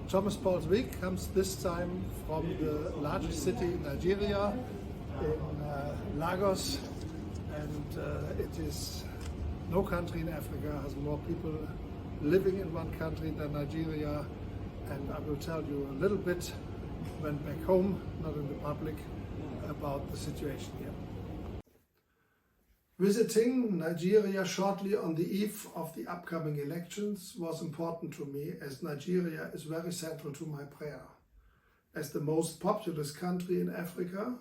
Thomas Paul's Week comes this time from the largest city in Nigeria, in Lagos, and it is no country in Africa has more people living in one country than Nigeria, and I will tell you a little bit when back home, not in the public, about the situation here. Visiting Nigeria shortly on the eve of the upcoming elections was important to me, as Nigeria is very central to my prayer. As the most populous country in Africa,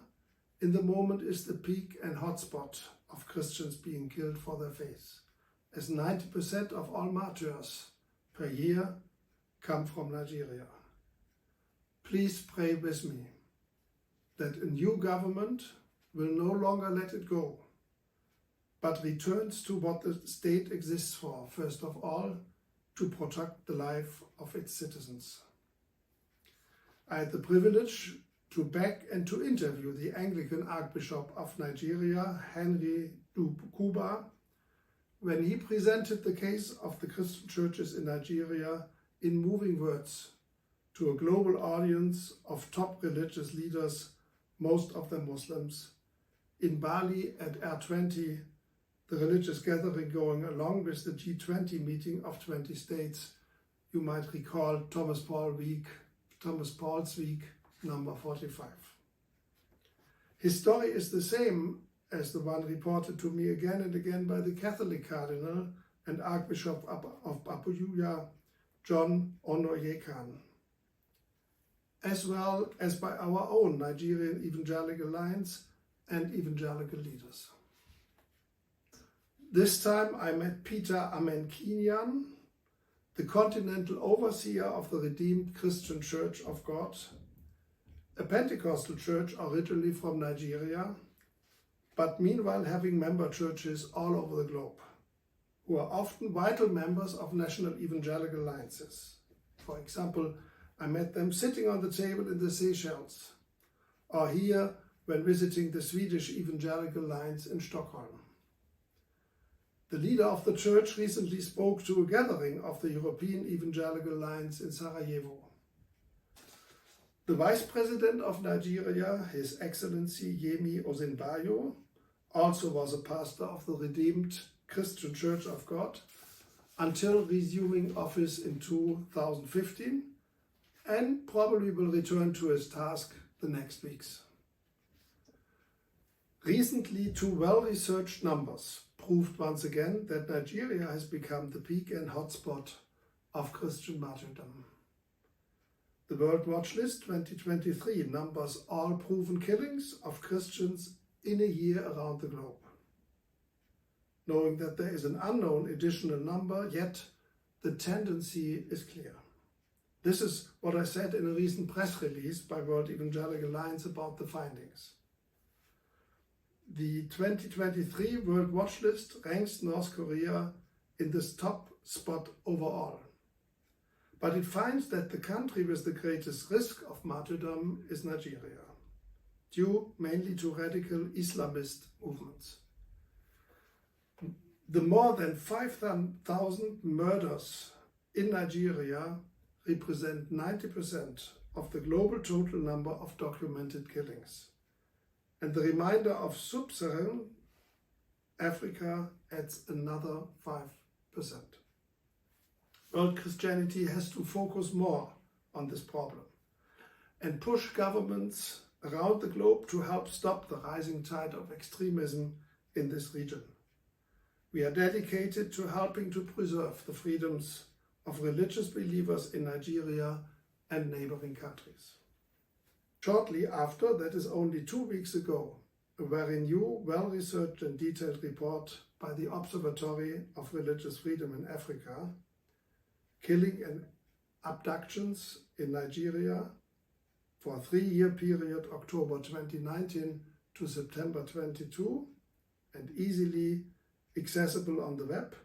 in the moment is the peak and hotspot of Christians being killed for their faith, as 90% of all martyrs per year come from Nigeria. Please pray with me that a new government will no longer let it go, but returns to what the state exists for, first of all, to protect the life of its citizens. I had the privilege to beg and to interview the Anglican Archbishop of Nigeria, Henry Dukuba, when he presented the case of the Christian churches in Nigeria in moving words to a global audience of top religious leaders, most of them Muslims, in Bali at R20, the religious gathering going along with the G20 meeting of 20 states. You might recall Thomas Paul's Week, number 45. His story is the same as the one reported to me again and again by the Catholic Cardinal and Archbishop of Abuja, John Onoyekan, as well as by our own Nigerian Evangelical Alliance and evangelical leaders. This time I met Peter Amenkinyan, the continental overseer of the Redeemed Christian Church of God, a Pentecostal church originally from Nigeria, but meanwhile having member churches all over the globe, who are often vital members of national evangelical alliances. For example, I met them sitting on the table in the Seychelles, or here when visiting the Swedish Evangelical Alliance in Stockholm. The leader of the church recently spoke to a gathering of the European Evangelical Alliance in Sarajevo. The Vice President of Nigeria, His Excellency Yemi Osinbajo, also was a pastor of the Redeemed Christian Church of God until resuming office in 2015, and probably will return to his task the next weeks. Recently, two well-researched numbers proved once again that Nigeria has become the peak and hotspot of Christian martyrdom. The World Watch List 2023 numbers all proven killings of Christians in a year around the globe. Knowing that there is an unknown additional number, yet the tendency is clear. This is what I said in a recent press release by World Evangelical Alliance about the findings. The 2023 World Watch List ranks North Korea in this top spot overall. But it finds that the country with the greatest risk of martyrdom is Nigeria, due mainly to radical Islamist movements. The more than 5,000 murders in Nigeria represent 90% of the global total number of documented killings. And the remainder of sub-Saharan Africa adds another 5%. World Christianity has to focus more on this problem and push governments around the globe to help stop the rising tide of extremism in this region. We are dedicated to helping to preserve the freedoms of religious believers in Nigeria and neighboring countries. Shortly after, that is only 2 weeks ago, a very new, well-researched and detailed report by the Observatory of Religious Freedom in Africa, Killing and Abductions in Nigeria for a 3-year period, October 2019 to September 22, and easily accessible on the web,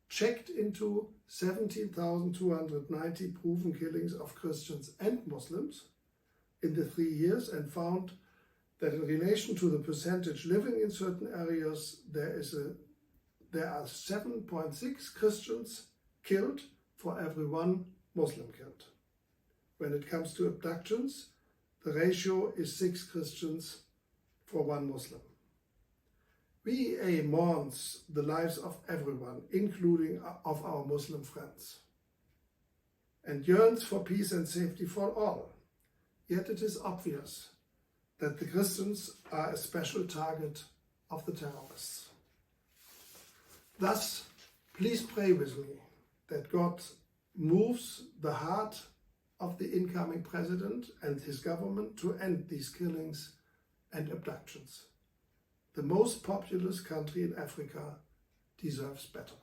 checked into 17,290 proven killings of Christians and Muslims in the 3 years, and found that in relation to the percentage living in certain areas, there are 7.6 Christians killed for every 1 Muslim killed. when it comes to abductions, the ratio is 6 Christians for 1 Muslim. VEA mourns the lives of everyone, including of our Muslim friends, and yearns for peace and safety for all. Yet it is obvious that the Christians are a special target of the terrorists. Thus, please pray with me that God moves the heart of the incoming president and his government to end these killings and abductions. The most populous country in Africa deserves better.